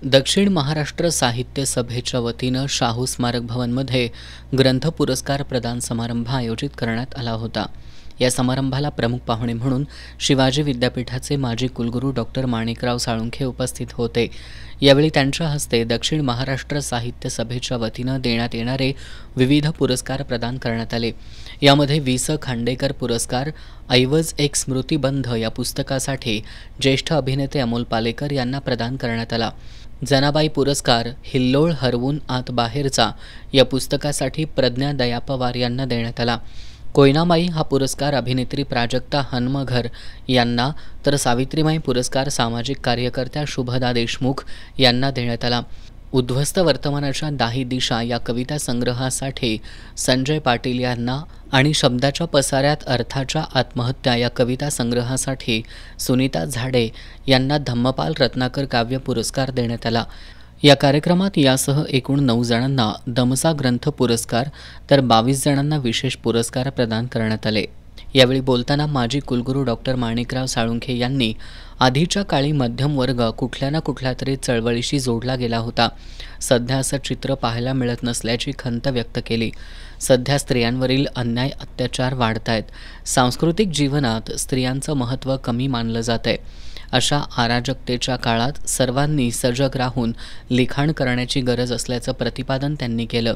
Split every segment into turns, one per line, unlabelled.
दक्षिण महाराष्ट्र साहित्य सभेच्या वतीनं शाहू स्मारक भवनमध्ये ग्रंथ पुरस्कार प्रदान समारंभ आयोजित करण्यात आला होता। या समारंभाला प्रमुख पाहुणे म्हणून शिवाजी विद्यापीठाचे माजी कुलगुरू डॉक्टर माणिकराव साळुंखे उपस्थित होते। यावेळी त्यांच्या हस्ते दक्षिण महाराष्ट्र साहित्य सभेच्या वतीनं देण्यात येणारे विविध पुरस्कार प्रदान करण्यात आले। यामध्ये वि.स. खांडेकर पुरस्कार ऐवज एक स्मृतिबंध या पुस्तकासाठी ज्येष्ठ अभिनेते अमोल पालेकर यांना प्रदान करण्यात आला। जनाबाई पुरस्कार हिल्लोळ हरवून आत बाहेरचा या पुस्तकासाठी प्रज्ञा दया पवार यांना देण्यात आला। कोयनामाई हा पुरस्कार अभिनेत्री प्राजक्ता हनमघर यांना, तर सावित्रीमाई पुरस्कार सामाजिक कार्यकर्त्या शुभदा देशमुख यांना देण्यात आला। उद्ध्वस्त वर्तमानाच्या दाही दिशा या कविता संग्रहासाठी संजय पाटील यांना आणि शब्दाच्या पसाऱ्यात अर्थाच्या आत्महत्या या कविता संग्रहासाठी सुनीता झाडे यांना धम्मपाल रत्नाकर काव्य पुरस्कार देण्यात आला। या कार्यक्रमात यासह एकूण 9 जणांना दमसा ग्रंथ पुरस्कार तर 22 जणांना विशेष पुरस्कार प्रदान करण्यात आले। यावेळी बोलताना माजी कुलगुरू डॉक्टर माणिकराव साळुंखे यांनी आधीच्या काळी मध्यम वर्ग कुठल्या ना कुठल्या तरी चळवळीशी जोडला गेला होता। सध्या असं चित्र पाहायला मिळत नसल्याची खंत व्यक्त केली। सध्या स्त्रियांवरील अन्याय अत्याचार वाढतायत। सांस्कृतिक जीवनात स्त्रियांचं महत्त्व कमी मानलं जातंय। अशा अराजकतेच्या काळात सर्वांनी सजग राहून लिखाण करण्याची गरज असल्याचं प्रतिपादन त्यांनी केलं।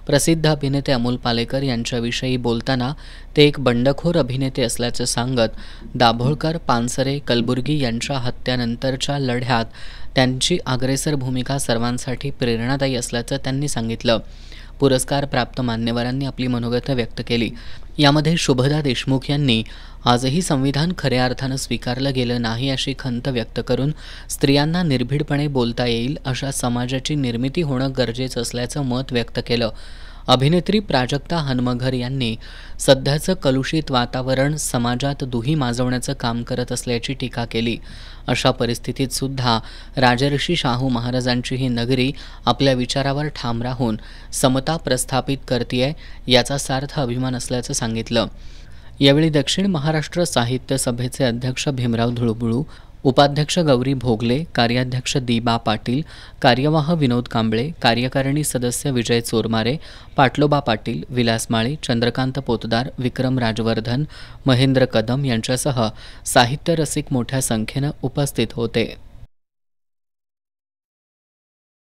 प्रसिद्ध अभिनेते अमोल पालेकर यांच्याविषयी बोलताना ते एक बंडखोर अभिनेते असल्याचं सांगत दाभोळकर, पानसरे, कलबुर्गी यांच्या हत्येनंतरच्या लढ्यात त्यांची अग्रेसर भूमिका सर्वांसाठी प्रेरणादायी असल्याचं त्यांनी सांगितलं। पुरस्कार प्राप्त मान्यवरांनी आपली मनोगत व्यक्त केली। यामध्ये शुभदा देशमुख यांनी आजही संविधान खऱ्या अर्थानं स्वीकारलं गेलं नाही अशी खंत व्यक्त करून स्त्रियांना निर्भीडपणे बोलता येईल अशा समाजाची निर्मिती होणं गरजेचं असल्याचं मत व्यक्त केलं। अभिनेत्री प्राजक्ता हनमघर यांनी सध्याचं कलुषित वातावरण समाजात दुही माजवण्याचं काम करत असल्याची टीका केली। अशा परिस्थितीत सुद्धा राजर्षी शाहू महाराजांची ही नगरी आपल्या विचारावर ठाम राहून समता प्रस्थापित करतेय याचा सार्थ अभिमान असल्याचं सांगितलं। यावेळी दक्षिण महाराष्ट्र साहित्य सभेचे अध्यक्ष भीमराव धुळबुळू, उपाध्यक्ष गौरी भोगले, कार्याध्यक्ष दीबा पाटील, कार्यवाह विनोद कांबळे, कार्यकारिणी सदस्य विजय चोरमारे, पाटलोबा पाटील, विलास माळी, चंद्रकांत पोतदार, विक्रम राजवर्धन, महेंद्र कदम यांच्यासह साहित्य रसिक मोठ्या संख्येनं उपस्थित होते।